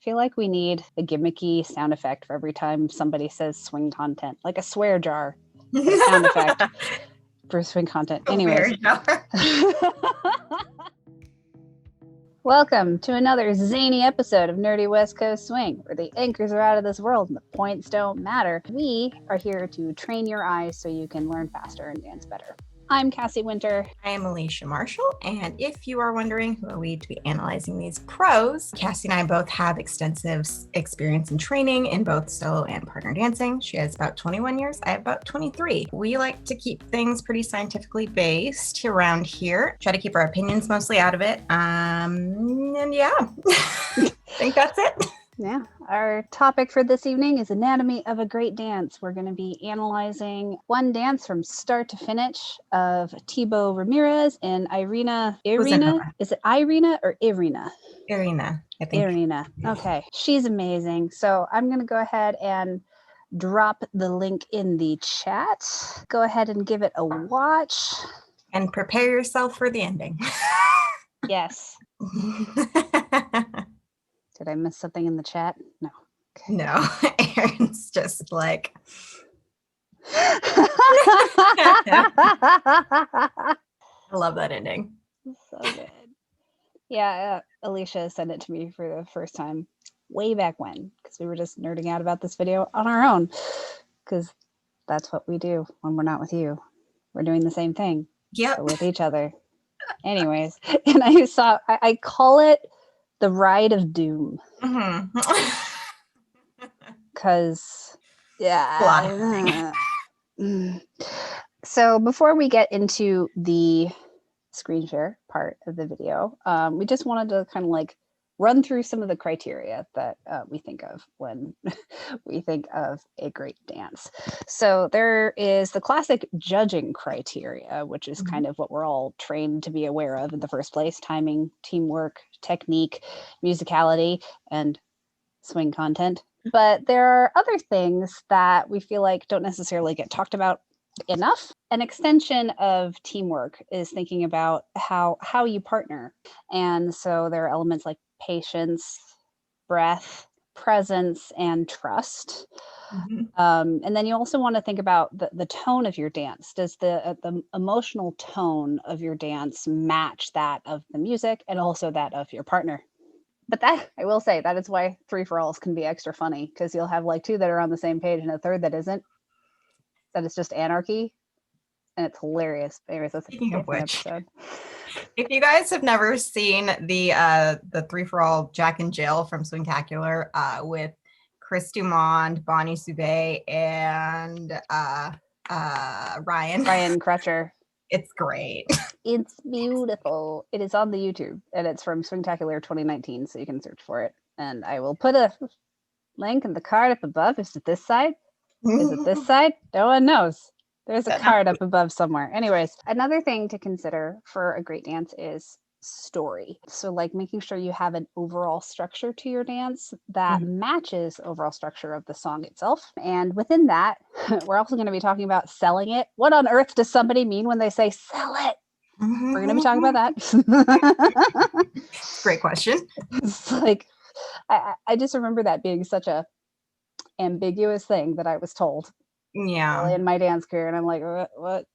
feel like we need a gimmicky sound effect for every time somebody says swing content, like a swear jar sound effect for swing content. Anyways. Welcome to another zany episode of Nerdy West Coast Swing, where the anchors are out of this world and the points don't matter. We are here to train your eyes so you can learn faster and dance better. I'm Cassie Winter. I am Alicia Marshall, and if you are wondering who are we to be analyzing these pros, Cassie and I both have extensive experience in training in both solo and partner dancing. She has about 21 years, I have about 23. We like to keep things pretty scientifically based around here, try to keep our opinions mostly out of it, and yeah, I think that's it. Yeah, our topic for this evening is anatomy of a great dance. We're going to be analyzing one dance from start to finish of Thibault Ramirez and Irena. Is it Irena or Irena? Irena, I think. Irena. Okay, she's amazing. So I'm going to go ahead and drop the link in the chat. Go ahead and give it a watch. And prepare yourself for the ending. Yes. Did I miss something in the chat? No. Okay. No, Aaron's just like. I love that ending. So good. Yeah, Alicia sent it to me for the first time way back when, because we were just nerding out about this video on our own, because that's what we do when we're not with you. We're doing the same thing. Yep. With each other. Anyways, and I call it the Ride of Doom. Because, yeah. So before we get into the screen share part of the video, we just wanted to kind of like run through some of the criteria that we think of when we think of a great dance. So there is the classic judging criteria, which is kind of what we're all trained to be aware of in the first place: timing, teamwork, technique, musicality, and swing content. But there are other things that we feel like don't necessarily get talked about enough. An extension of teamwork is thinking about how you partner. And so there are elements like patience, breath, presence, and trust. And then you also want to think about the tone of your dance. Does the emotional tone of your dance match that of the music and also that of your partner? But that, I will say, that is why free-for-alls can be extra funny, because you'll have like two that are on the same page and a third that isn't. That is just anarchy, and it's hilarious. Anyways, that's Speaking of which, episode. If you guys have never seen the Three-for-All Jack and Jill from Swingtacular with Chris Dumond, Bonnie Soubet, and Ryan Crutcher. It's great. It's beautiful. It is on the YouTube, and it's from Swingtacular 2019, so you can search for it. And I will put a link in the card up above. Is it this side? Is it this side? No one knows. There's a card up above somewhere. Anyways, another thing to consider for a great dance is story. So like making sure you have an overall structure to your dance that matches the overall structure of the song itself. And within that, we're also going to be talking about selling it. What on earth does somebody mean when they say sell it? We're going to be talking about that. Great question. It's like, I just remember that being such a ambiguous thing that I was told. Yeah. In my dance career, and I'm like, what?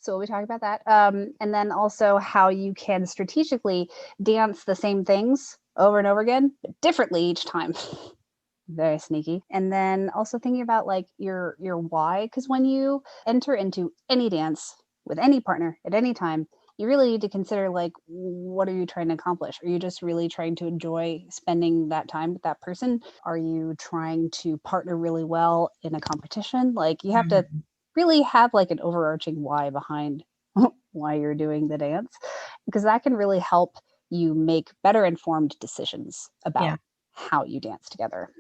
So we'll be talking about that. And then also how you can strategically dance the same things over and over again, but differently each time. Very sneaky. And then also thinking about like your why, because when you enter into any dance with any partner at any time, you really need to consider like, what are you trying to accomplish? Are you just really trying to enjoy spending that time with that person? Are you trying to partner really well in a competition? Like you have to really have like an overarching why behind why you're doing the dance, because that can really help you make better informed decisions about how you dance together.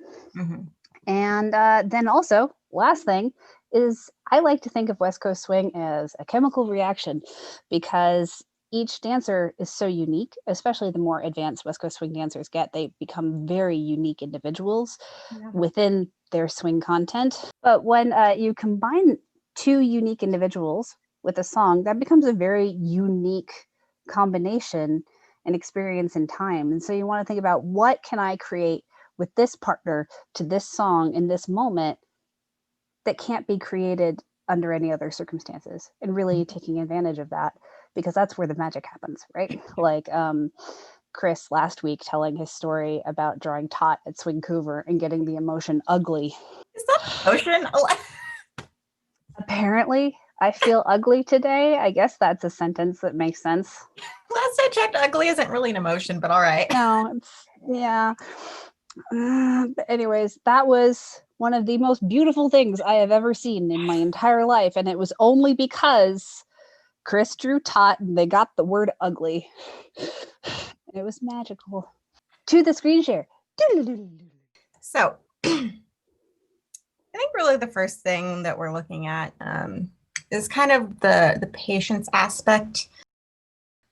And then also, last thing is I like to think of West Coast Swing as a chemical reaction, because each dancer is so unique, especially the more advanced West Coast Swing dancers get. They become very unique individuals within their swing content. But when you combine two unique individuals with a song, that becomes a very unique combination and experience in time. And so you want to think about, what can I create with this partner to this song in this moment that can't be created under any other circumstances, and really taking advantage of that, because that's where the magic happens, right? Like Chris last week telling his story about drawing Tot at Swingcouver and getting the emotion ugly. Is that emotion? Apparently, I feel ugly today. I guess that's a sentence that makes sense. Last I checked, ugly isn't really an emotion, but all right. No, it's, yeah. But anyways, that was one of the most beautiful things I have ever seen in my entire life. And it was only because Chris drew Tot and they got the word ugly. It was magical. To the screen share. So I think really the first thing that we're looking at is kind of the patience aspect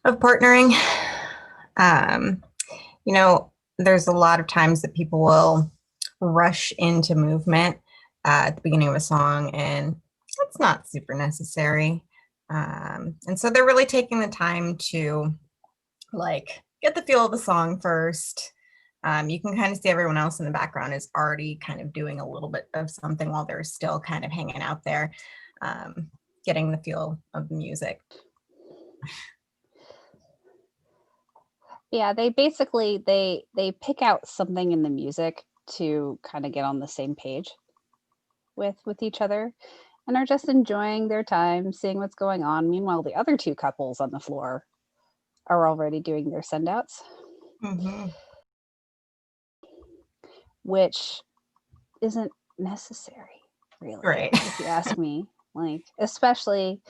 of partnering. You know, there's a lot of times that people will rush into movement at the beginning of a song, and it's not super necessary. And so they're really taking the time to like get the feel of the song first. You can kind of see everyone else in the background is already kind of doing a little bit of something while they're still kind of hanging out there, getting the feel of the music. Yeah, they basically they pick out something in the music to kind of get on the same page with each other, and are just enjoying their time, seeing what's going on. Meanwhile, the other two couples on the floor are already doing their send outs, which isn't necessary, really, Right. if you ask me. Like, especially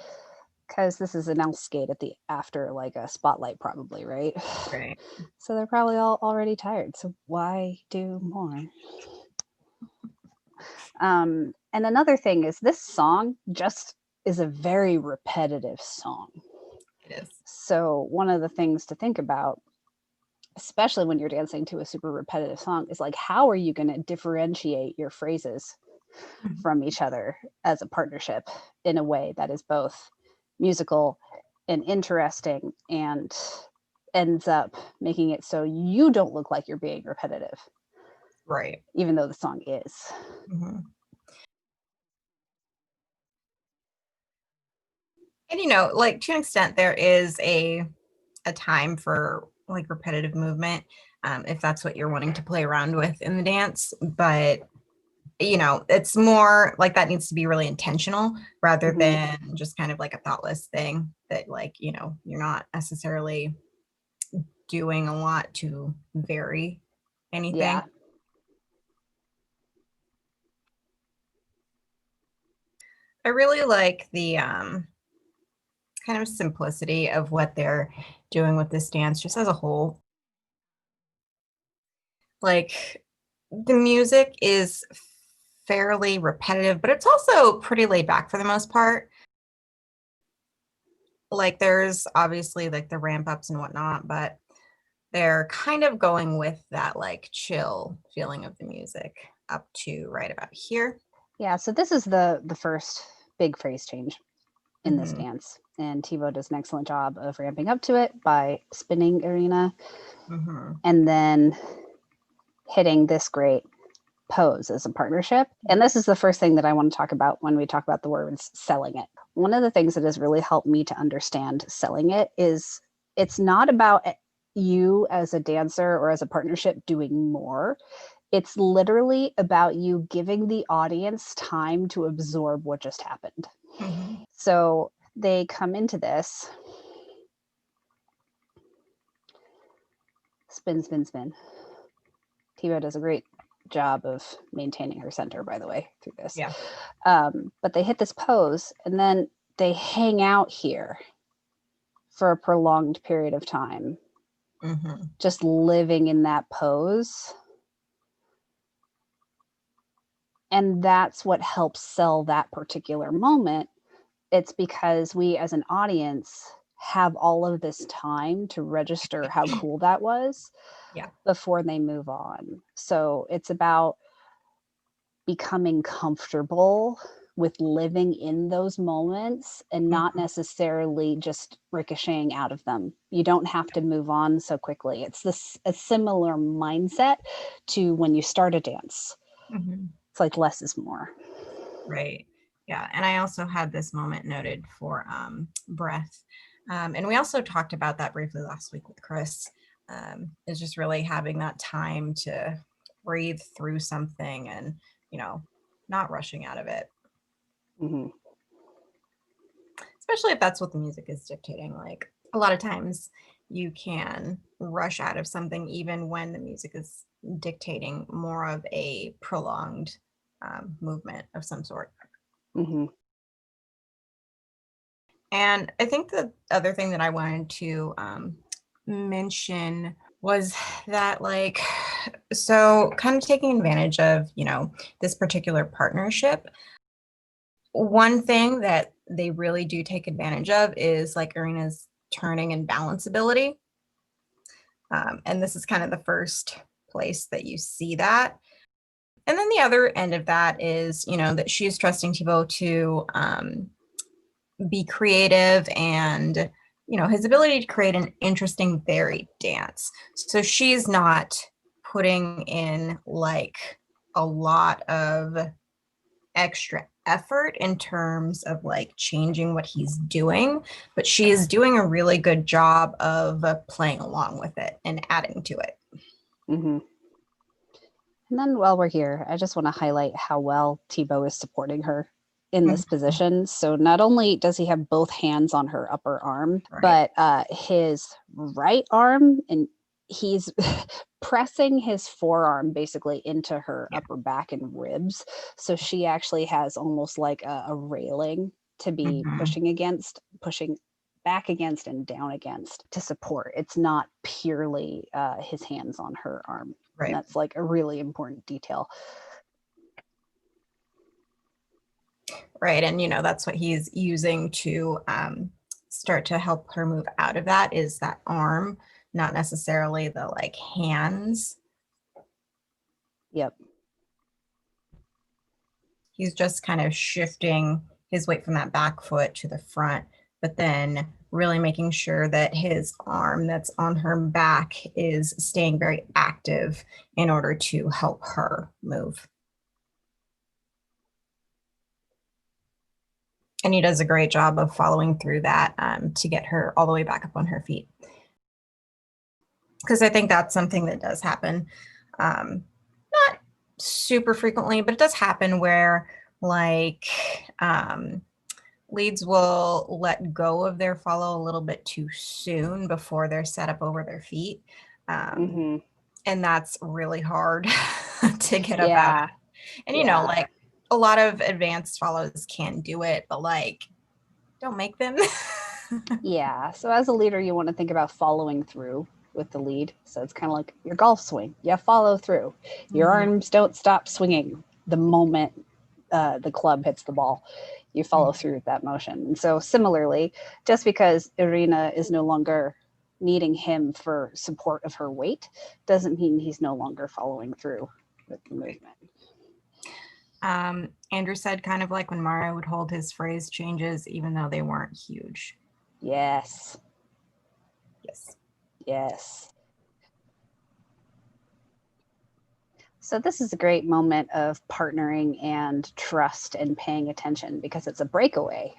because this is an else skate at the after like a spotlight, probably, right? Right. So they're probably all already tired. So why do more? And another thing is, this song just is a very repetitive song. It is. So one of the things to think about, especially when you're dancing to a super repetitive song, is like, how are you going to differentiate your phrases from each other as a partnership in a way that is both musical and interesting, and ends up making it so you don't look like you're being repetitive, Right. even though the song is. And you know, like to an extent, there is a time for like repetitive movement, if that's what you're wanting to play around with in the dance. But you know, it's more like that needs to be really intentional rather than just kind of like a thoughtless thing that, like, you know, you're not necessarily doing a lot to vary anything. Yeah. I really like the kind of simplicity of what they're doing with this dance just as a whole. Like, the music is fairly repetitive, but it's also pretty laid back for the most part. Like, there's obviously like the ramp ups and whatnot, but they're kind of going with that like chill feeling of the music up to right about here. Yeah, so this is the first big phrase change in this dance, and Thibault does an excellent job of ramping up to it by spinning Irena, and then hitting this great pose as a partnership. And this is the first thing that I want to talk about when we talk about the words selling it. One of the things that has really helped me to understand selling it is, it's not about you as a dancer or as a partnership doing more. It's literally about you giving the audience time to absorb what just happened. So they come into this, spin, spin, spin. Thibault does a great job of maintaining her center, by the way, through this. Yeah. But they hit this pose, and then they hang out here for a prolonged period of time, just living in that pose. And that's what helps sell that particular moment. It's because we as an audience have all of this time to register how cool that was before they move on. So it's about becoming comfortable with living in those moments and not necessarily just ricocheting out of them. You don't have to move on so quickly. It's a similar mindset to when you start a dance. It's like less is more. Right. Yeah. And I also had this moment noted for breath. And we also talked about that briefly last week with Chris. Is just really having that time to breathe through something and, not rushing out of it. Especially if that's what the music is dictating. Like a lot of times you can rush out of something even when the music is dictating more of a prolonged movement of some sort. And I think the other thing that I wanted to mention was that, like, so kind of taking advantage of, this particular partnership. One thing that they really do take advantage of is like Irena's turning and balance ability. And this is kind of the first place that you see that. And then the other end of that is, that she's trusting Thibault to be creative and, his ability to create an interesting, varied dance. So she's not putting in like a lot of extra effort in terms of like changing what he's doing, but she is doing a really good job of playing along with it and adding to it. And then while we're here, I just want to highlight how well Thibault is supporting her in this position. So not only does he have both hands on her upper arm, but his right arm, and he's pressing his forearm basically into her upper back and ribs. So she actually has almost like a railing to be pushing back against and down against to support. It's not purely his hands on her arm. And that's like a really important detail. Right. And, that's what he's using to start to help her move out of that is that arm, not necessarily the like hands. Yep. He's just kind of shifting his weight from that back foot to the front, but then really making sure that his arm that's on her back is staying very active in order to help her move. And he does a great job of following through that to get her all the way back up on her feet. Because I think that's something that does happen. Not super frequently, but it does happen where like leads will let go of their follow a little bit too soon before they're set up over their feet. And that's really hard to get up out. And, like a lot of advanced follows can do it, but like, don't make them. Yeah. So as a leader, you want to think about following through with the lead. So it's kind of like your golf swing. You follow through. Your arms don't stop swinging the moment the club hits the ball. You follow through with that motion. And so similarly, just because Irena is no longer needing him for support of her weight doesn't mean he's no longer following through with the movement. Andrew said kind of like when Mario would hold his phrase changes, even though they weren't huge. Yes. So this is a great moment of partnering and trust and paying attention because it's a breakaway.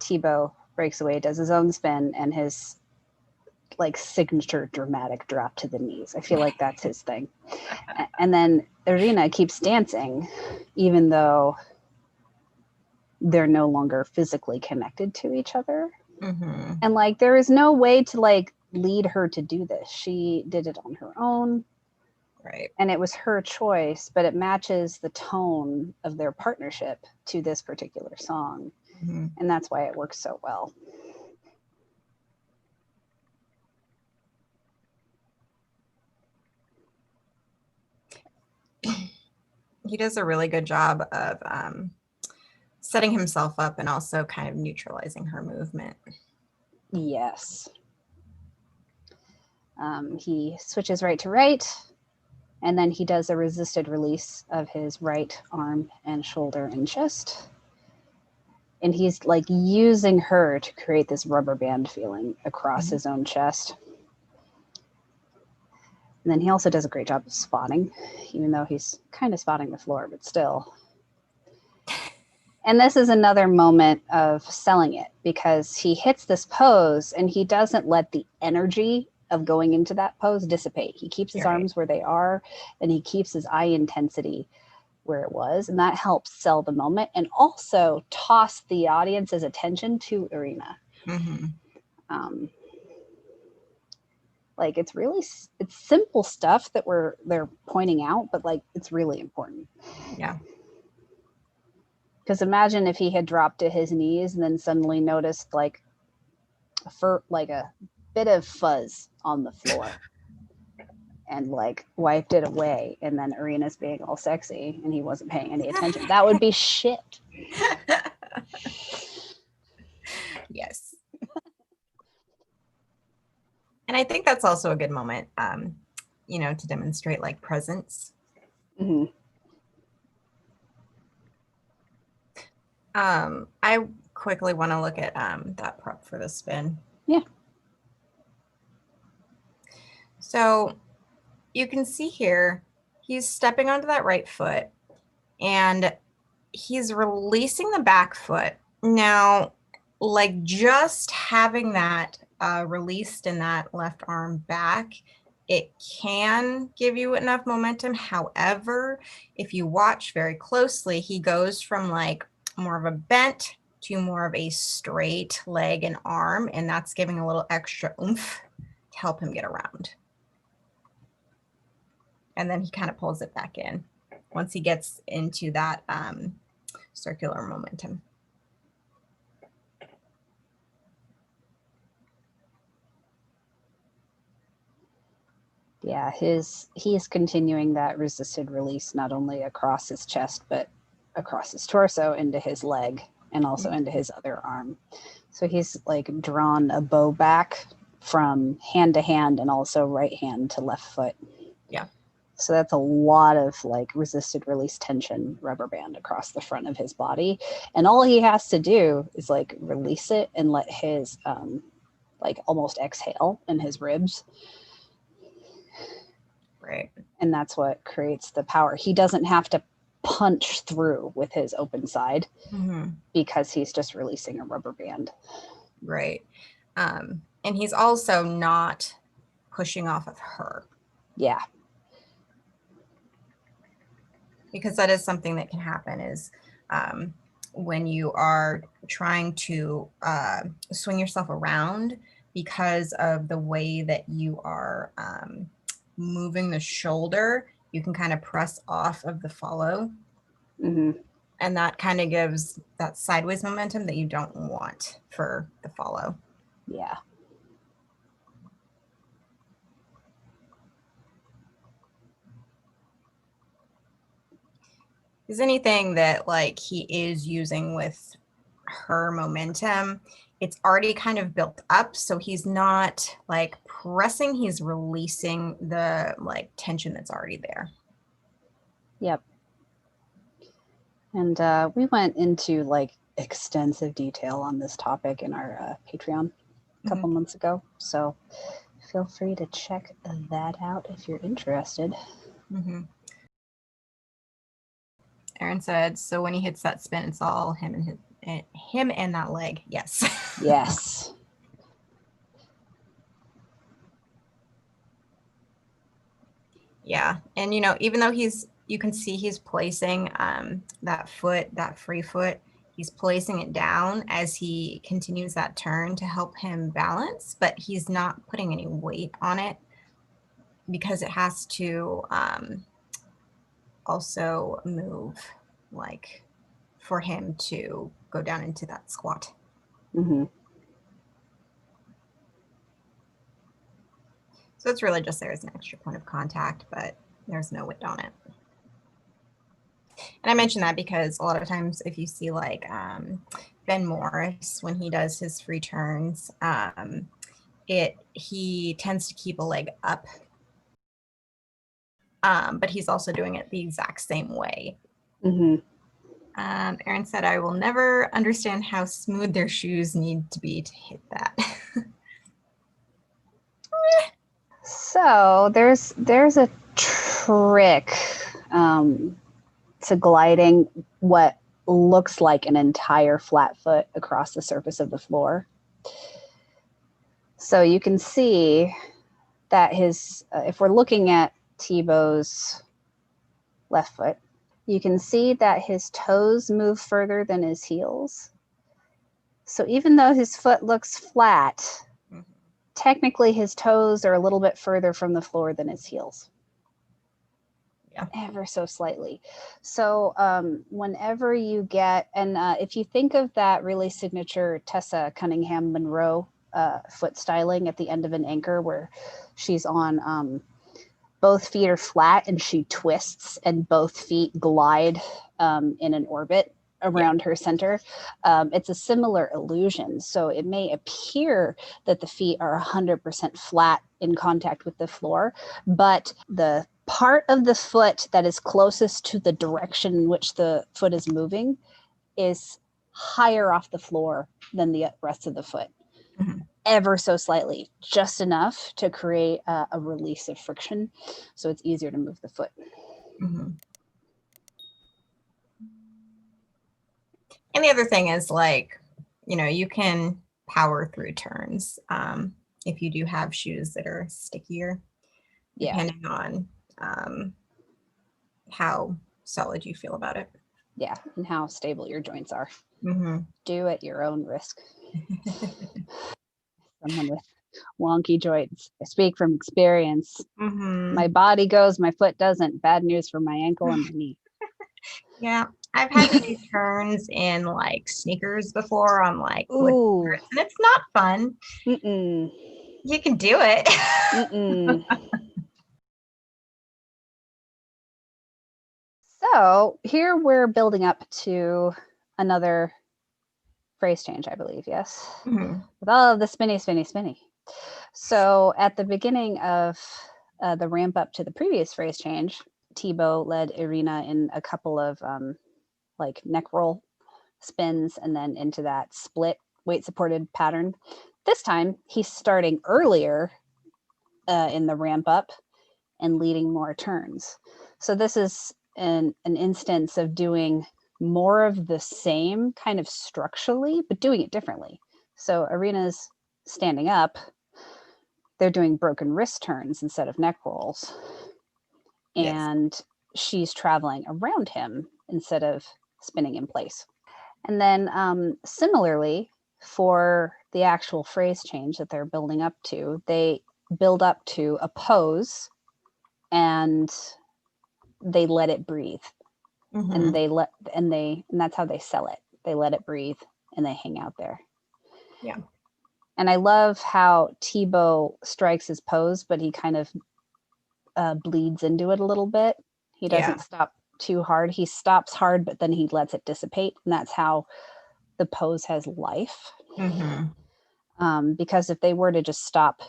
Thibault breaks away, does his own spin and his like signature dramatic drop to the knees. I feel like that's his thing. And then Irena keeps dancing, even though they're no longer physically connected to each other. And like, there is no way to like lead her to do this. She did it on her own. Right. And it was her choice, but it matches the tone of their partnership to this particular song. And that's why it works so well. He does a really good job of setting himself up and also kind of neutralizing her movement. Yes. He switches right to right. And then he does a resisted release of his right arm and shoulder and chest. And he's like using her to create this rubber band feeling across his own chest. And then he also does a great job of spotting, even though he's kind of spotting the floor, but still. And this is another moment of selling it, because he hits this pose and he doesn't let the energy of going into that pose dissipate. He keeps his arms where they are, and he keeps his eye intensity where it was. And that helps sell the moment and also toss the audience's attention to Irena. Like it's simple stuff that they're pointing out, but like it's really important. Yeah. Because imagine if he had dropped to his knees and then suddenly noticed like a bit of fuzz on the floor and like wiped it away, and then Irena's being all sexy and he wasn't paying any attention. That would be shit. Yes. And I think that's also a good moment, to demonstrate like presence. I quickly want to look at that prop for the spin. Yeah. So you can see here, he's stepping onto that right foot and he's releasing the back foot. Now, like just having that released in that left arm back, it can give you enough momentum. However, if you watch very closely, he goes from like more of a bent to more of a straight leg and arm, and that's giving a little extra oomph to help him get around. And then he kind of pulls it back in once he gets into that circular momentum. Yeah, he is continuing that resisted release not only across his chest, but across his torso, into his leg, and also into his other arm. So he's like drawn a bow back from hand to hand and also right hand to left foot. Yeah. So that's a lot of like resisted release tension rubber band across the front of his body. And all he has to do is like release it and let his like almost exhale in his ribs. Right. And that's what creates the power. He doesn't have to punch through with his open side because he's just releasing a rubber band. Right. And he's also not pushing off of her. Yeah. Because that is something that can happen is when you are trying to swing yourself around, because of the way that you are moving the shoulder, you can kind of press off of the follow. And that kind of gives that sideways momentum that you don't want for the follow. Yeah. Is anything that like he is using with her momentum, it's already kind of built up, so he's not like pressing, he's releasing the like tension that's already there. Yep. And we went into like extensive detail on this topic in our Patreon a couple months ago, so feel free to check that out if you're interested. Aaron said, so when he hits that spin, it's all him and that leg. Yes. Yes. Yeah. And, even though you can see he's placing that foot, that free foot, he's placing it down as he continues that turn to help him balance, but he's not putting any weight on it because it has to also move, like for him to go down into that squat. So it's really just there as an extra point of contact, but there's no weight on it. And I mention that because a lot of times if you see like Ben Morris, when he does his free turns, he tends to keep a leg up. but he's also doing it the exact same way. Mm-hmm. Erin said, I will never understand how smooth their shoes need to be to hit that. So there's a trick to gliding what looks like an entire flat foot across the surface of the floor. So you can see that his, if we're looking at Thibault's left foot, you can see that his toes move further than his heels. So even though his foot looks flat, mm-hmm. technically his toes are a little bit further from the floor than his heels. Yeah. Ever so slightly. So whenever you get, and if you think of that really signature Tessa Cunningham Monroe foot styling at the end of an anchor where she's on both feet are flat and she twists and both feet glide in an orbit around her center. It's a similar illusion. So it may appear that the feet are 100% flat in contact with the floor, but the part of the foot that is closest to the direction in which the foot is moving is higher off the floor than the rest of the foot. Mm-hmm. Ever so slightly, just enough to create a release of friction, so it's easier to move the foot. Mm-hmm. And the other thing is, like, you know, you can power through turns if you do have shoes that are stickier, depending on how solid you feel about it. Yeah, and how stable your joints are. Mm-hmm. Do at your own risk. Someone with wonky joints. I speak from experience. Mm-hmm. My body goes, my foot doesn't. Bad news for my ankle and my knee. Yeah, I've had to do turns in like sneakers before on like Ooh. And it's not fun. Mm-mm. You can do it. Mm-mm. So here we're building up to another phrase change, I believe, yes? Mm-hmm. With all of the spinny, spinny, spinny. So at the beginning of the ramp up to the previous phrase change, Thibault led Irena in a couple of like neck roll spins and then into that split weight supported pattern. This time he's starting earlier in the ramp up and leading more turns. So this is an instance of doing more of the same kind of structurally, but doing it differently. So Irena's standing up, they're doing broken wrist turns instead of neck rolls. And yes. She's traveling around him instead of spinning in place. And then similarly, for the actual phrase change that they're building up to, they build up to a pose and they let it breathe. Mm-hmm. And that's how they sell it. They let it breathe and they hang out there. Yeah. And I love how Thibault strikes his pose, but he kind of bleeds into it a little bit. He doesn't stop too hard. He stops hard, but then he lets it dissipate. And that's how the pose has life. Mm-hmm. Because if they were to just stop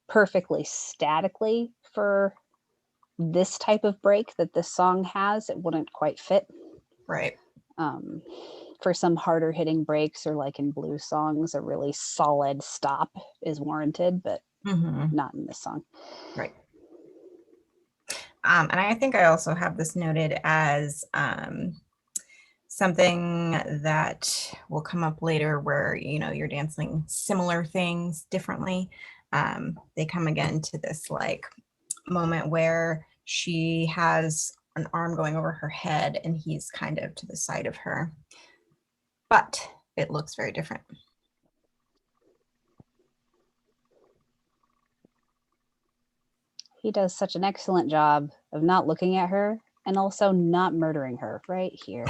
perfectly statically for this type of break that this song has, it wouldn't quite fit. Right. For some harder hitting breaks or like in blues songs, a really solid stop is warranted, but not in this song. Right. And I think I also have this noted as something that will come up later where, you know, you're dancing similar things differently. They come again to this like moment where she has an arm going over her head and he's kind of to the side of her, but it looks very different. He does such an excellent job of not looking at her and also not murdering her right here.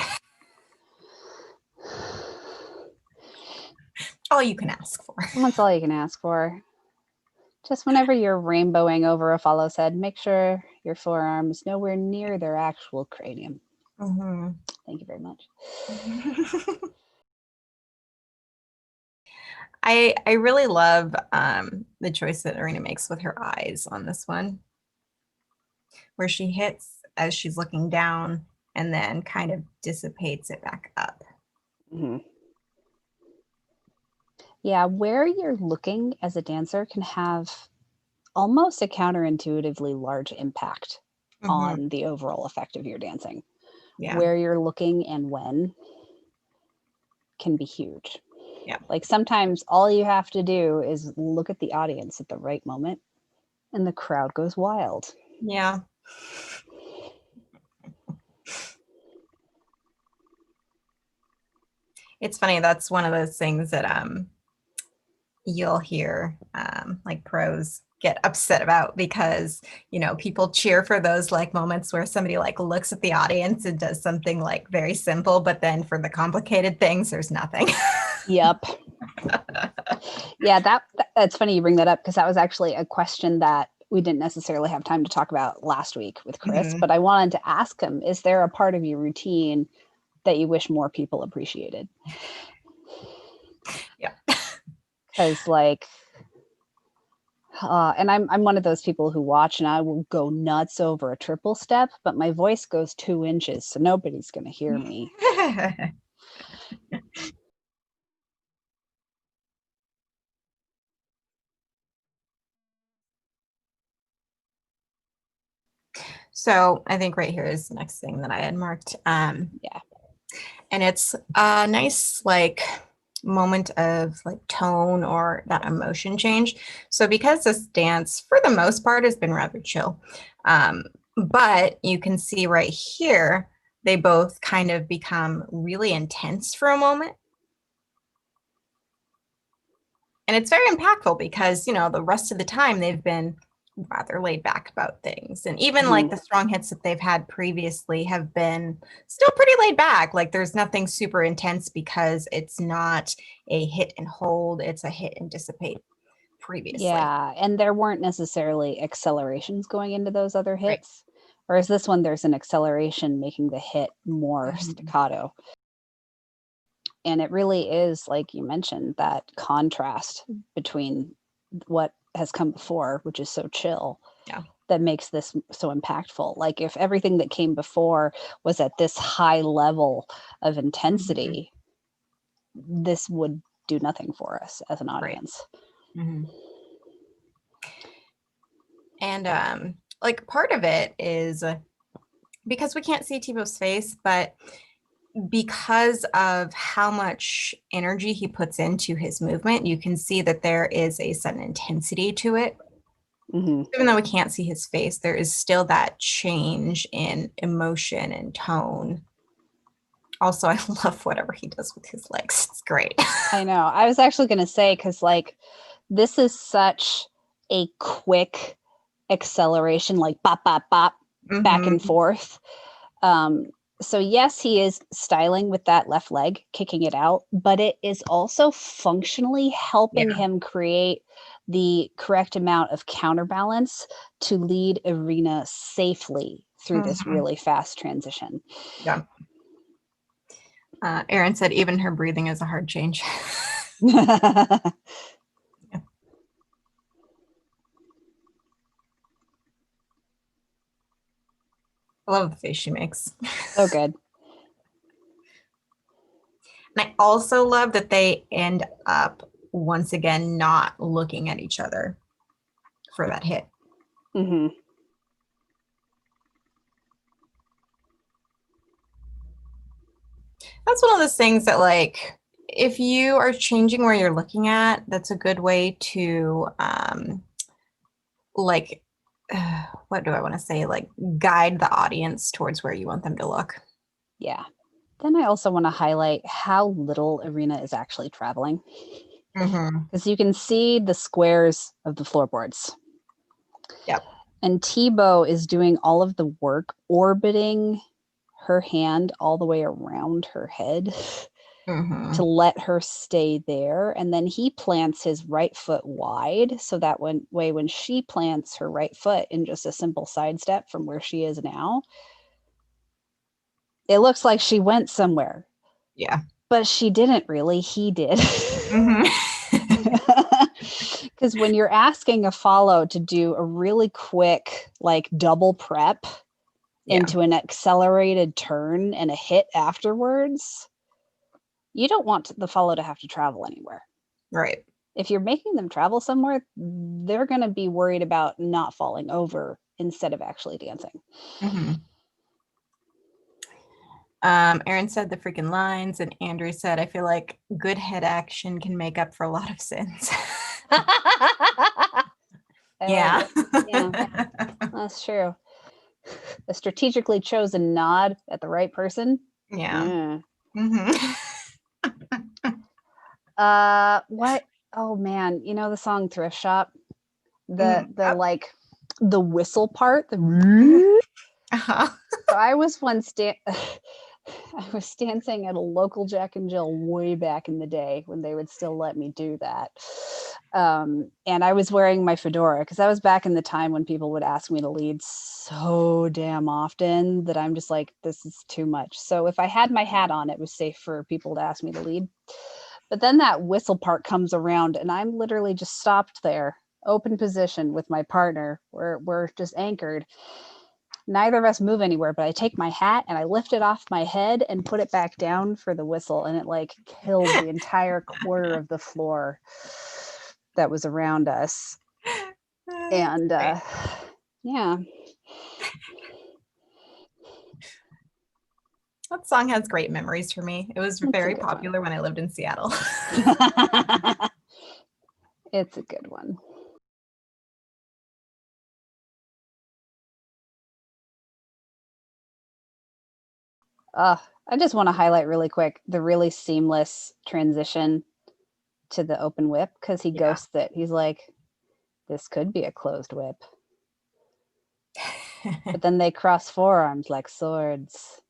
All you can ask for. That's all you can ask for. Just whenever you're rainbowing over a follow's head, make sure your forearm is nowhere near their actual cranium. Mm-hmm. Thank you very much. I really love the choice that Irena makes with her eyes on this one. where she hits as she's looking down and then kind of dissipates it back up. Mm-hmm. Yeah, where you're looking as a dancer can have almost a counterintuitively large impact on the overall effect of your dancing. Yeah. Where you're looking and when can be huge. Yeah. Like sometimes all you have to do is look at the audience at the right moment and the crowd goes wild. Yeah. It's funny. That's one of those things that you'll hear like pros get upset about because, you know, people cheer for those like moments where somebody like looks at the audience and does something like very simple, but then for the complicated things, there's nothing. Yep. Yeah, that's funny you bring that up because that was actually a question that we didn't necessarily have time to talk about last week with Chris, but I wanted to ask him, is there a part of your routine that you wish more people appreciated? Yeah. Because like, and I'm one of those people who watch and I will go nuts over a triple step, but my voice goes 2 inches, so nobody's going to hear me. So I think right here is the next thing that I had marked. Yeah. And it's a nice like moment of like tone or that emotion change. So because this dance for the most part has been rather chill, but you can see right here, they both kind of become really intense for a moment. And it's very impactful because, you know, the rest of the time they've been rather laid back about things. And even like the strong hits that they've had previously have been still pretty laid back. Like there's nothing super intense because it's not a hit and hold, it's a hit and dissipate previously. Yeah, and there weren't necessarily accelerations going into those other hits. Right. Whereas this one, there's an acceleration making the hit more staccato. And it really is, like you mentioned, that contrast between what has come before, which is so chill, that makes this so impactful. Like if everything that came before was at this high level of intensity, this would do nothing for us as an audience. Right. And like part of it is because we can't see Thibault's face, but because of how much energy he puts into his movement, you can see that there is a sudden intensity to it. Even though we can't see his face, there is still that change in emotion and tone. Also, I love whatever he does with his legs. It's great. I know. I was actually going to say, because like this is such a quick acceleration, like bop, bop, bop, back and forth. So yes, he is styling with that left leg, kicking it out, but it is also functionally helping him create the correct amount of counterbalance to lead Irena safely through this really fast transition. Yeah. Erin said even her breathing is a hard change. I love the face she makes. So good. And I also love that they end up once again not looking at each other for that hit. That's one of those things that like if you are changing where you're looking at, that's a good way to like what do I want to say, like guide the audience towards where you want them to look. Yeah. Then I also want to highlight how little Irena is actually traveling. Because you can see the squares of the floorboards. Yep. And Thibault is doing all of the work orbiting her hand all the way around her head to let her stay there. And then he plants his right foot wide so that when she plants her right foot in just a simple sidestep from where she is now, it looks like she went somewhere. Yeah. But she didn't really. He did. Because when you're asking a follow to do a really quick, like double prep into an accelerated turn and a hit afterwards, you don't want the follow to have to travel anywhere. Right. If you're making them travel somewhere, they're going to be worried about not falling over instead of actually dancing. Mm-hmm. Erin said the freaking lines, and Andrew said, I feel like good head action can make up for a lot of sins. Yeah. That's true. A strategically chosen nod at the right person. Yeah. Mm-hmm. What? Oh man, you know the song Thrift Shop? The like the whistle part. Uh-huh. So I was once I was dancing at a local Jack and Jill way back in the day when they would still let me do that. And I was wearing my fedora because that was back in the time when people would ask me to lead so damn often that I'm just like, this is too much. So if I had my hat on, it was safe for people to ask me to lead. But then that whistle part comes around and I'm literally just stopped there, open position with my partner. We're just anchored. Neither of us move anywhere, but I take my hat and I lift it off my head and put it back down for the whistle, and it like killed the entire quarter of the floor that was around us. And yeah. That song has great memories for me. It was very popular when I lived in Seattle. It's a good one. I just want to highlight really quick the really seamless transition to the open whip, because he ghosts it. He's like, this could be a closed whip. But then they cross forearms like swords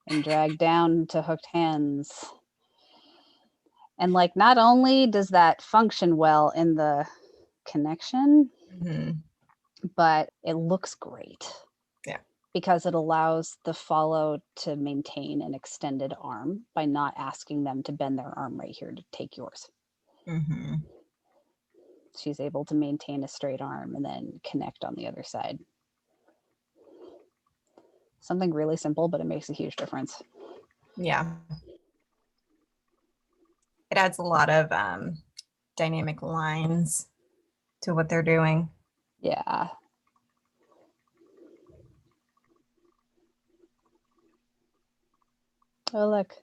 and drag down to hooked hands. And like, not only does that function well in the connection, but it looks great. Yeah. Because it allows the follow to maintain an extended arm by not asking them to bend their arm right here to take yours. Mm-hmm. She's able to maintain a straight arm and then connect on the other side. Something really simple, but it makes a huge difference. Yeah. It adds a lot of dynamic lines to what they're doing. Yeah. Oh, look.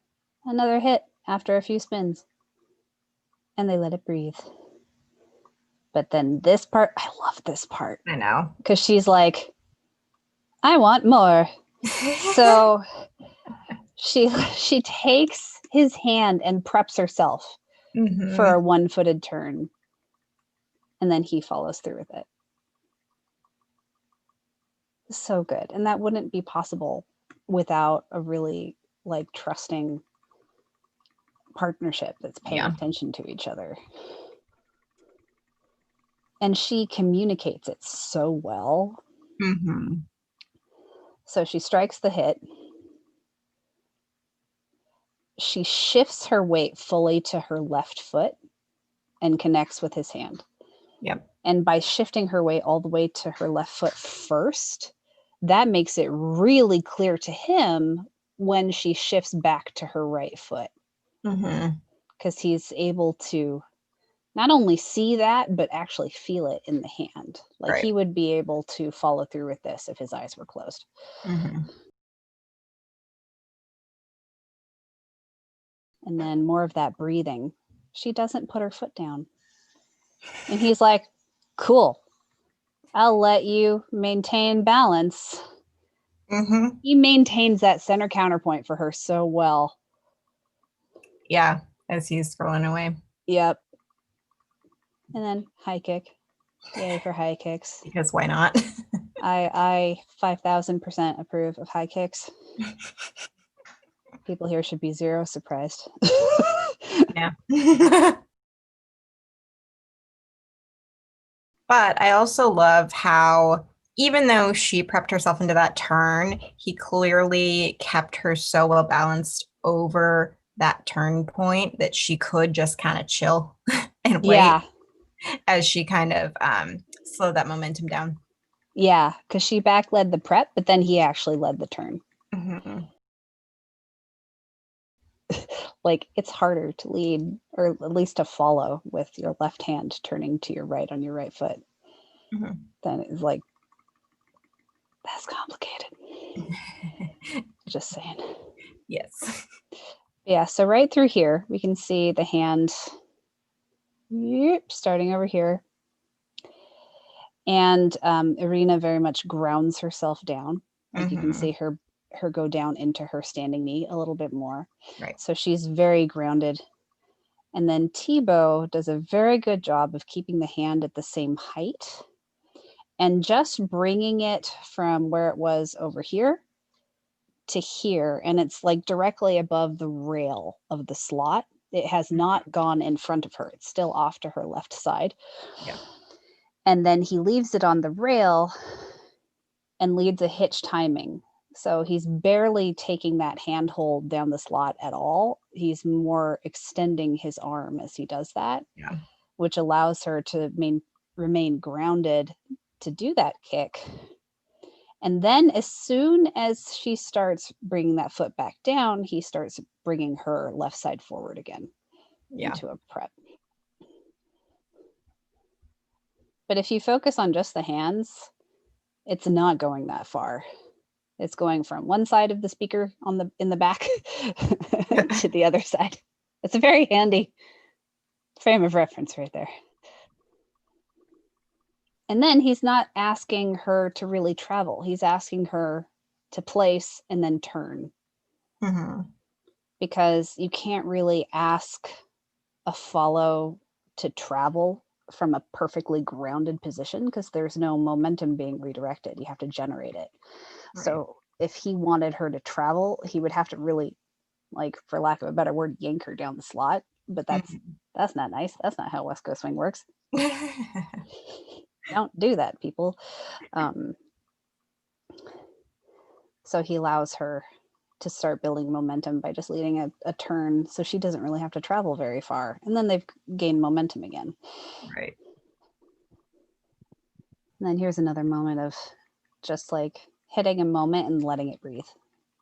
Another hit after a few spins. And they let it breathe. But then this part, I love this part. I know. Because she's like, I want more. So she takes his hand and preps herself for a one-footed turn. And then he follows through with it. So good. And that wouldn't be possible without a really like trusting partnership that's paying attention to each other. And she communicates it so well. Mm-hmm. So she strikes the hit. She shifts her weight fully to her left foot and connects with his hand. Yep. And by shifting her weight all the way to her left foot first, that makes it really clear to him when she shifts back to her right foot. Because he's able to not only see that, but actually feel it in the hand. Like he would be able to follow through with this if his eyes were closed. And then more of that breathing. She doesn't put her foot down. And he's like, cool. I'll let you maintain balance. He maintains that center counterpoint for her so well. Yeah, as he's scrolling away. Yep. And then high kick. Yay for high kicks. Because why not? I 5,000% approve of high kicks. People here should be zero surprised. Yeah. But I also love how, even though she prepped herself into that turn, he clearly kept her so well balanced over that turn point that she could just kind of chill and wait. as she kind of slowed that momentum down. Yeah, because she back led the prep, but then he actually led the turn. Mm-hmm. Like, it's harder to lead, or at least to follow with your left hand turning to your right on your right foot. Mm-hmm. Then it's like, that's complicated. Just saying. Yes. Yeah, so right through here, we can see the hand starting over here. And Irena very much grounds herself down. Like you can see her go down into her standing knee a little bit more. Right. So she's very grounded. And then Thibault does a very good job of keeping the hand at the same height and just bringing it from where it was over here to here. And it's like directly above the rail of the slot. It has not gone in front of her. It's still off to her left side. Yeah. And then he leaves it on the rail and leads a hitch timing. So he's barely taking that handhold down the slot at all. He's more extending his arm as he does that, Yeah. which allows her to remain grounded to do that kick. And then as soon as she starts bringing that foot back down, he starts bringing her left side forward again into a prep. But if you focus on just the hands, it's not going that far. It's going from one side of the speaker in the back to the other side. It's a very handy frame of reference right there. And then he's not asking her to really travel. He's asking her to place and then turn. Because you can't really ask a follow to travel from a perfectly grounded position because there's no momentum being redirected. You have to generate it. Right. So if he wanted her to travel, he would have to really, like, for lack of a better word, yank her down the slot. But that's not nice. That's not how West Coast swing works. Don't do that, people. So he allows her to start building momentum by just leading a turn so she doesn't really have to travel very far. And then they've gained momentum again. Right. And then here's another moment of just like hitting a moment and letting it breathe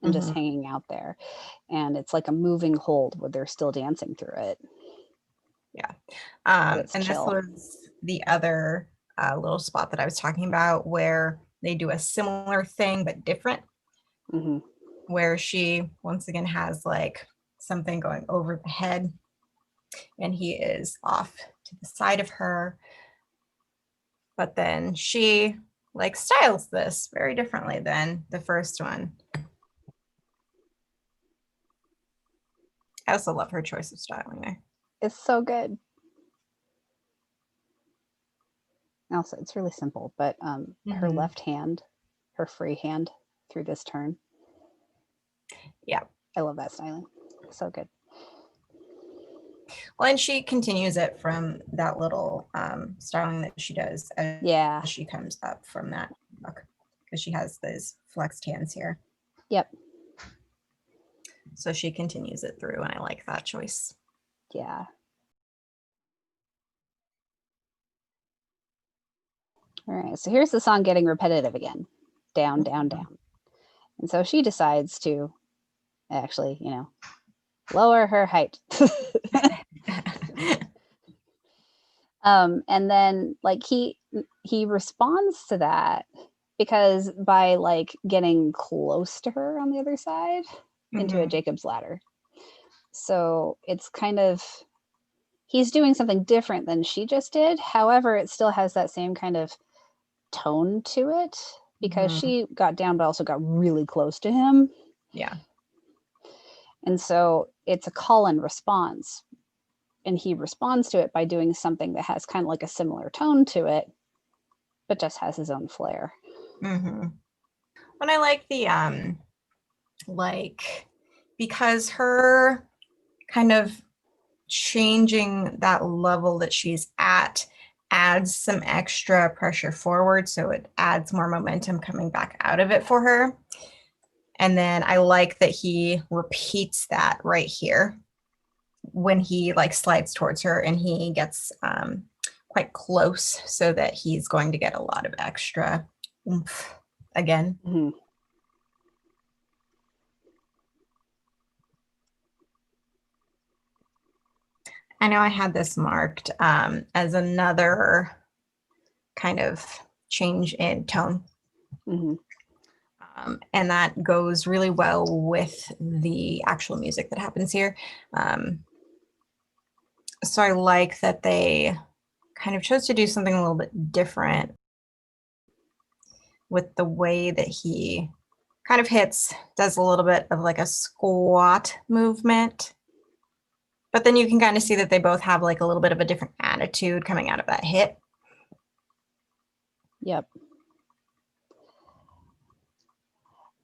and just hanging out there. And it's like a moving hold where they're still dancing through it. Yeah. And chill. This was the other little spot that I was talking about where they do a similar thing but different. Where she once again has like something going over the head and he is off to the side of her. But then she like styles this very differently than the first one. I also love her choice of styling there. It's so good. Also, it's really simple, but her left hand, her free hand through this turn. Yeah. I love that styling. So good. Well, and she continues it from that little styling that she does as she comes up from that book because she has those flexed hands here. Yep. So she continues it through, and I like that choice. Yeah. All right, so here's the song getting repetitive again. Down, down, down. And so she decides to actually, lower her height. And then like he responds to that because by like getting close to her on the other side into a Jacob's ladder. So it's kind of, he's doing something different than she just did. However, it still has that same kind of tone to it because she got down but also got really close to him. Yeah. And so it's a call and response. And he responds to it by doing something that has kind of like a similar tone to it, but just has his own flair. When I like the because her kind of changing that level that she's at adds some extra pressure forward, so it adds more momentum coming back out of it for her. And then I like that he repeats that right here when he like slides towards her and he gets quite close so that he's going to get a lot of extra oomph again. Mm-hmm. I know I had this marked as another kind of change in tone. Mm-hmm. And that goes really well with the actual music that happens here. So I like that they kind of chose to do something a little bit different with the way that he kind of hits, does a little bit of like a squat movement. But then you can kind of see that they both have like a little bit of a different attitude coming out of that hit. Yep.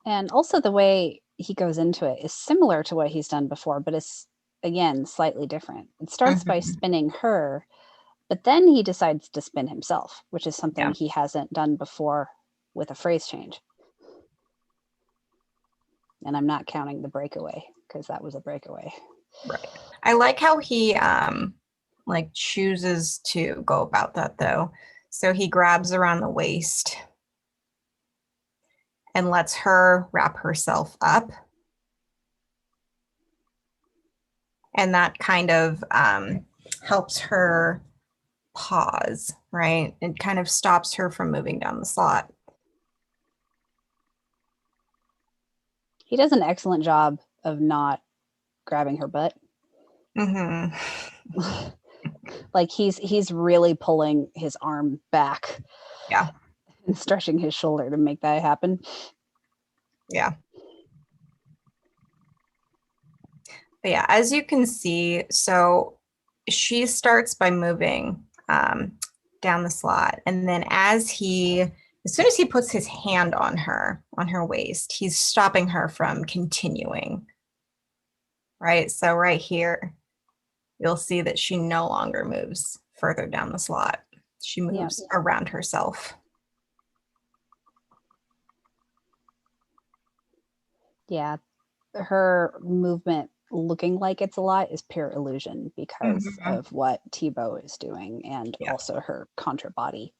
And also the way he goes into it is similar to what he's done before, but it's, again, slightly different. It starts by spinning her, but then he decides to spin himself, which is something he hasn't done before with a phrase change. And I'm not counting the breakaway because that was a breakaway. Right. I like how he like chooses to go about that though. So he grabs around the waist and lets her wrap herself up. And that kind of helps her pause, right? It kind of stops her from moving down the slot. He does an excellent job of not grabbing her butt. Mm-hmm. Like he's really pulling his arm back. Yeah. And stretching his shoulder to make that happen. Yeah. But yeah, as you can see, so she starts by moving down the slot. And then as soon as he puts his hand on her waist, he's stopping her from continuing. Right? So right here, you'll see that she no longer moves further down the slot. She moves around herself. Yeah, her movement looking like it's a lot is pure illusion because of what Thibault is doing and also her contra body.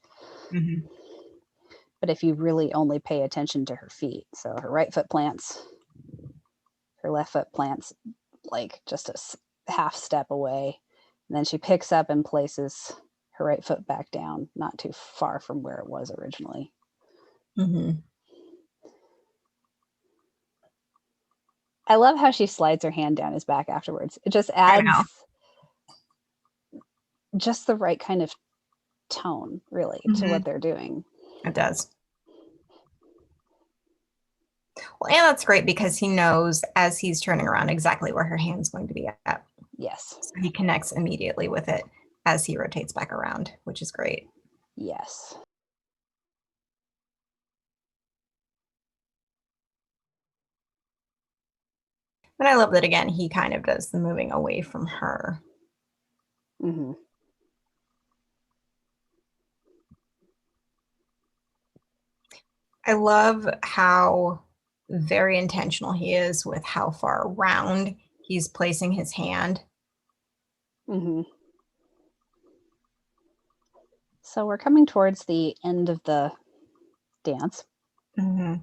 But if you really only pay attention to her feet, so her right foot plants, her left foot plants like just a half step away, and then she picks up and places her right foot back down, not too far from where it was originally. I love how she slides her hand down his back afterwards. It just adds just the right kind of tone, really, to what they're doing. It does. Well, and that's great because he knows as he's turning around exactly where her hand's going to be at. Yes. So he connects immediately with it as he rotates back around, which is great. Yes. And I love that, again, he kind of does the moving away from her. I love how very intentional he is with how far around he's placing his hand. So we're coming towards the end of the dance. And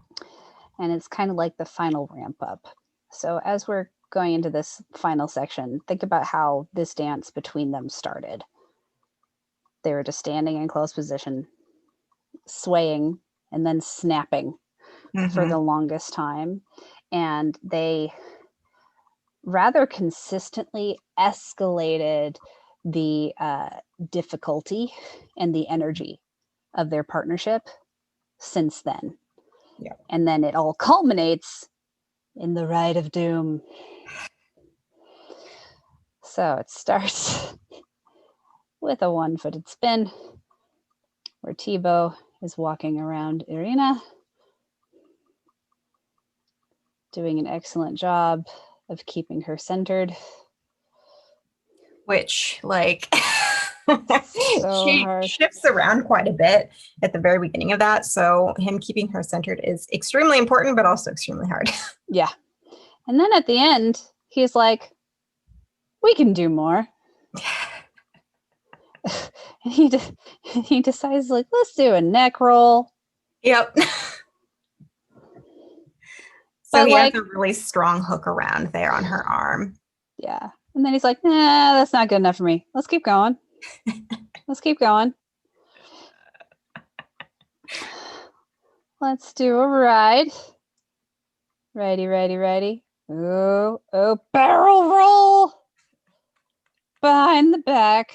it's kind of like the final ramp up. So as we're going into this final section, think about how this dance between them started. They were just standing in close position, swaying, and then snapping for the longest time. And they rather consistently escalated the difficulty and the energy of their partnership since then. And then it all culminates in the Ride of Doom. So it starts with a one-footed spin where Thibault is walking around Irena, doing an excellent job of keeping her centered. Which, like, so she hard. shifts around quite a bit at the very beginning of that. So him keeping her centered is extremely important, but also extremely hard. Yeah. And then at the end, he's like, we can do more. And he decides like, let's do a neck roll. Yep. So But he has like, a really strong hook around there on her arm. yeah. And then he's like, nah, that's not good enough for me. Let's keep going. Let's keep going. Let's do a ride. Ready, ready, ready. Oh, barrel roll. Behind the back.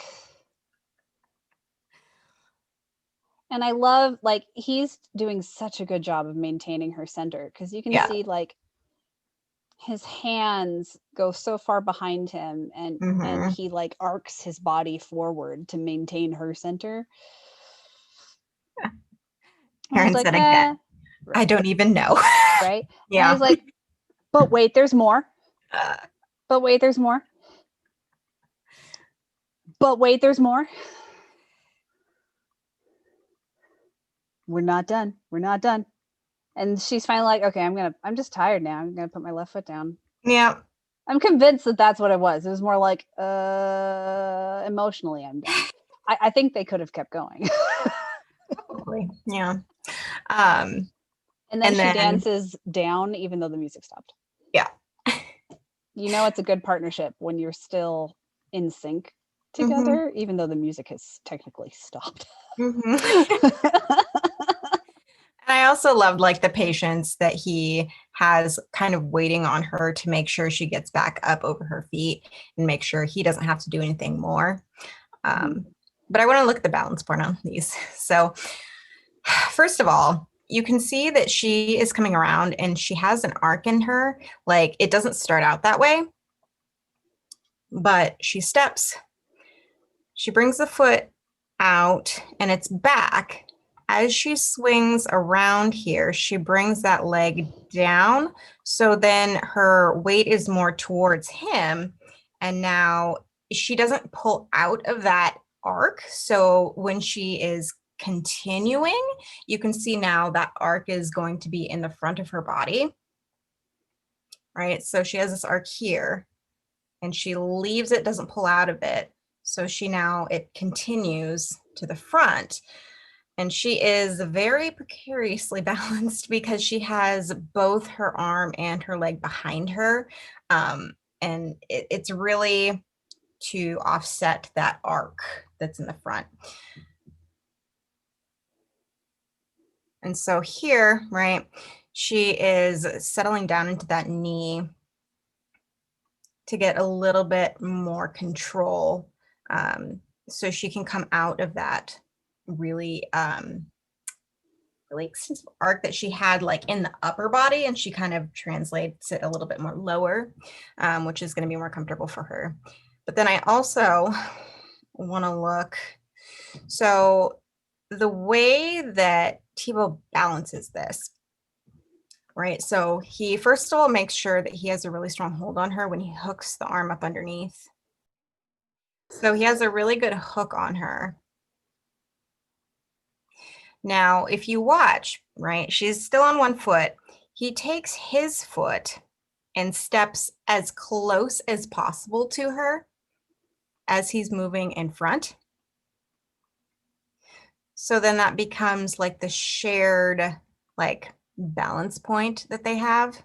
And I love, like, he's doing such a good job of maintaining her center because you can see, like, his hands go so far behind him and he, like, arcs his body forward to maintain her center. Karen like, said again, I don't even know. Right? Yeah. And I was like, but wait, there's more. But wait, there's more. But wait, there's more. We're not done. We're not done. And she's finally like, okay, I'm just tired now. I'm going to put my left foot down. Yeah. I'm convinced that that's what it was. It was more like, emotionally, I'm done. I think they could have kept going. Probably. Yeah. And then she dances down even though the music stopped. Yeah. You know, it's a good partnership when you're still in sync together, even though the music has technically stopped. And I also loved like the patience that he has kind of waiting on her to make sure she gets back up over her feet and make sure he doesn't have to do anything more. But I want to look at the balance point on these. So first of all, you can see that she is coming around and she has an arc in her. Like it doesn't start out that way, but she steps, she brings the foot out and it's back. As she swings around here, she brings that leg down. So then her weight is more towards him. And now she doesn't pull out of that arc. So when she is continuing, you can see now that arc is going to be in the front of her body. Right? So she has this arc here and she leaves it, doesn't pull out of it. So it continues to the front. And she is very precariously balanced because she has both her arm and her leg behind her. And it's really to offset that arc that's in the front. And so here, right, she is settling down into that knee to get a little bit more control, so she can come out of that really extensive arc that she had like in the upper body, and she kind of translates it a little bit more lower, which is going to be more comfortable for her. But then I also want to look, so the way that Thibault balances this, right? So he first of all makes sure that he has a really strong hold on her when he hooks the arm up underneath. So he has a really good hook on her. Now, if you watch, right, she's still on one foot. He takes his foot and steps as close as possible to her as he's moving in front. So then that becomes like the shared like balance point that they have.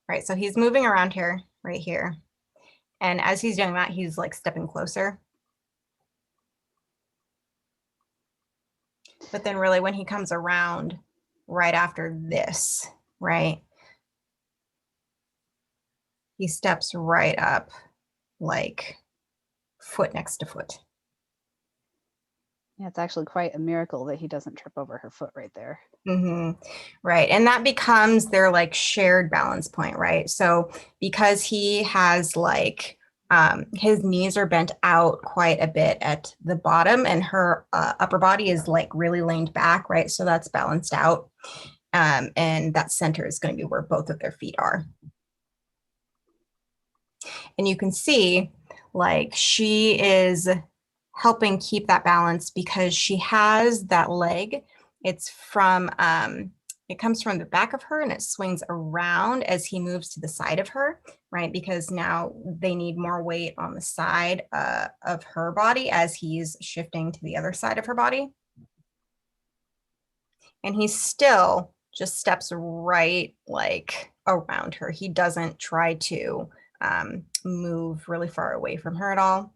Right, so he's moving around here, right here. And as he's doing that, he's like stepping closer. But then really when he comes around right after this, right, he steps right up like foot next to foot. Yeah, it's actually quite a miracle that he doesn't trip over her foot right there. Right. And that becomes their like shared balance point, right? So because he has like his knees are bent out quite a bit at the bottom and her upper body is like really leaned back, right? So that's balanced out. And that center is going to be where both of their feet are. And you can see like she is helping keep that balance because she has that leg. It's from It comes from the back of her and it swings around as he moves to the side of her, right? Because now they need more weight on the side of her body as he's shifting to the other side of her body. And he still just steps right like around her. He doesn't try to move really far away from her at all.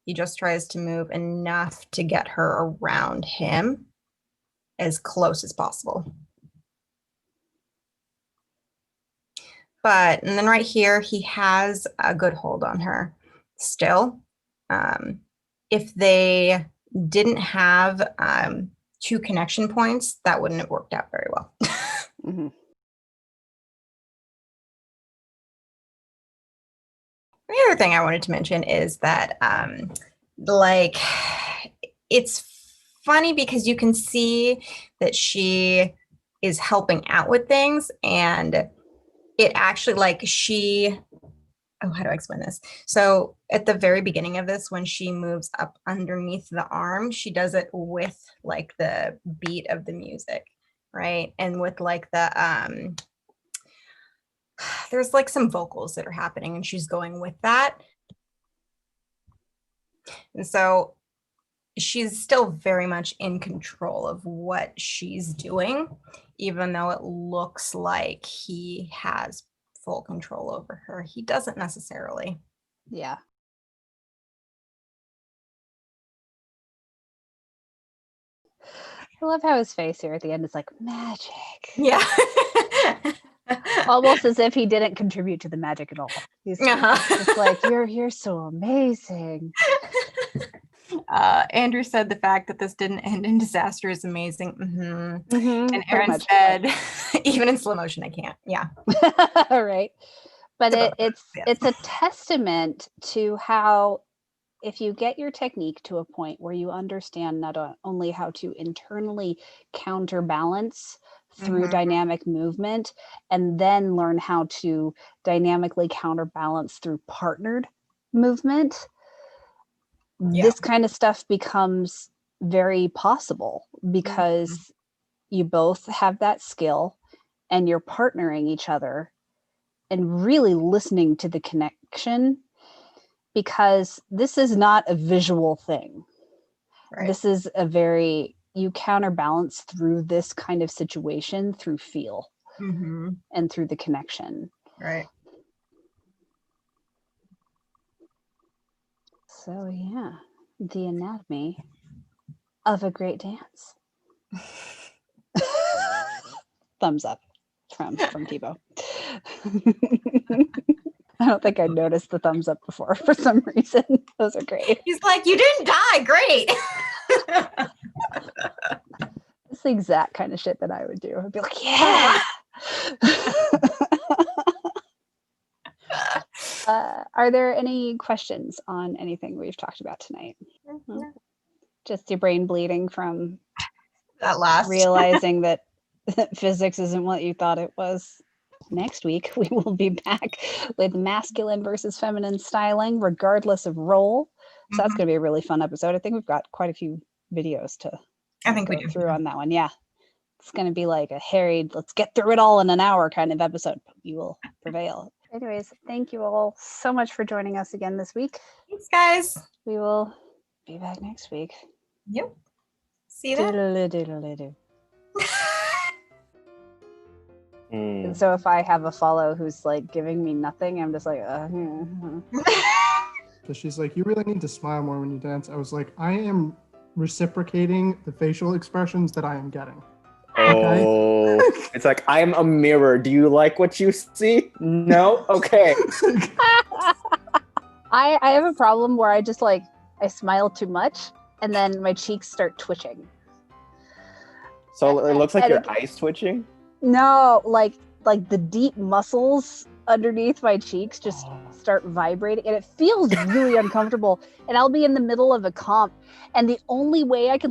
He just tries to move enough to get her around him as close as possible. And then right here, he has a good hold on her still. If they didn't have 2 connection points, that wouldn't have worked out very well. Mm-hmm. The other thing I wanted to mention is that it's funny because you can see that she is helping out with things, and it actually how do I explain this? So at the very beginning of this, when she moves up underneath the arm, she does it with like the beat of the music, right? And with like the there's like some vocals that are happening and she's going with that. And so she's still very much in control of what she's doing, even though it looks like he has full control over her. He doesn't necessarily. Yeah. I love how his face here at the end is like magic. Yeah. Almost as if he didn't contribute to the magic at all. He's just like, you're so amazing. Andrew said the fact that this didn't end in disaster is amazing. Mm-hmm. Mm-hmm, and Aaron said, even in slow motion, I can't. Yeah. All right. But it's a testament to how, if you get your technique to a point where you understand not only how to internally counterbalance through dynamic movement, and then learn how to dynamically counterbalance through partnered movement, this kind of stuff becomes very possible because you both have that skill and you're partnering each other and really listening to the connection, because this is not a visual thing. Right. This is you counterbalance through this kind of situation through feel and through the connection. Right. So yeah, the anatomy of a great dance. Thumbs up from Thibault. I don't think I noticed the thumbs up before for some reason. Those are great. He's like, you didn't die. Great. It's the exact kind of shit that I would do. I'd be like, yeah. Are there any questions on anything we've talked about tonight? Just your brain bleeding from that last realizing that physics isn't what you thought it was. Next week, we will be back with masculine versus feminine styling, regardless of role. So that's going to be a really fun episode. I think we've got quite a few videos to go through on that one. Yeah. It's going to be like a harried, let's get through it all in an hour kind of episode. But you will prevail. Anyways, thank you all so much for joining us again this week. Thanks, guys. We will be back next week. Yep. See you then. Doodle-doo. And so if I have a follow who's like giving me nothing, I'm just like, So she's like, you really need to smile more when you dance. I was like, I am reciprocating the facial expressions that I am getting. Oh, okay? It's like, I'm a mirror. Do you like what you see? No? Okay. I have a problem where I just like, I smile too much and then my cheeks start twitching. So it looks like your eyes twitching? No, like the deep muscles underneath my cheeks just start vibrating and it feels really uncomfortable. And I'll be in the middle of a comp and the only way I can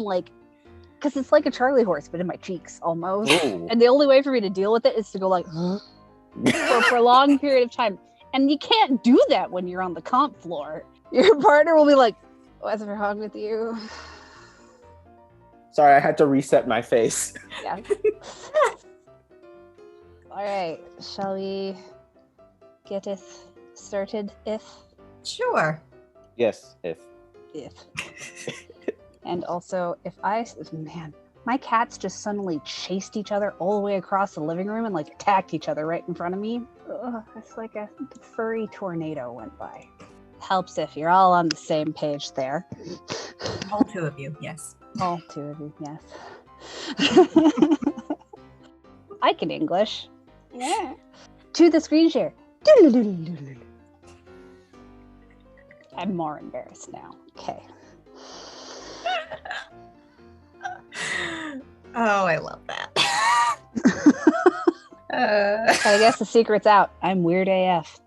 because it's like a Charlie horse, but in my cheeks almost. Ooh. And the only way for me to deal with it is to go like for a prolonged period of time. And you can't do that when you're on the comp floor. Your partner will be like, what's wrong with you? Sorry, I had to reset my face. Yeah. right, shall we get it started? Sure. Yes, if. And also, man, my cats just suddenly chased each other all the way across the living room and like attacked each other right in front of me. Ugh, it's like a furry tornado went by. Helps if you're all on the same page there. All two of you, yes. All two of you, yes. I can English. Yeah. To the screen share. I'm more embarrassed now. Okay. Oh, I love that. I guess the secret's out. I'm weird AF.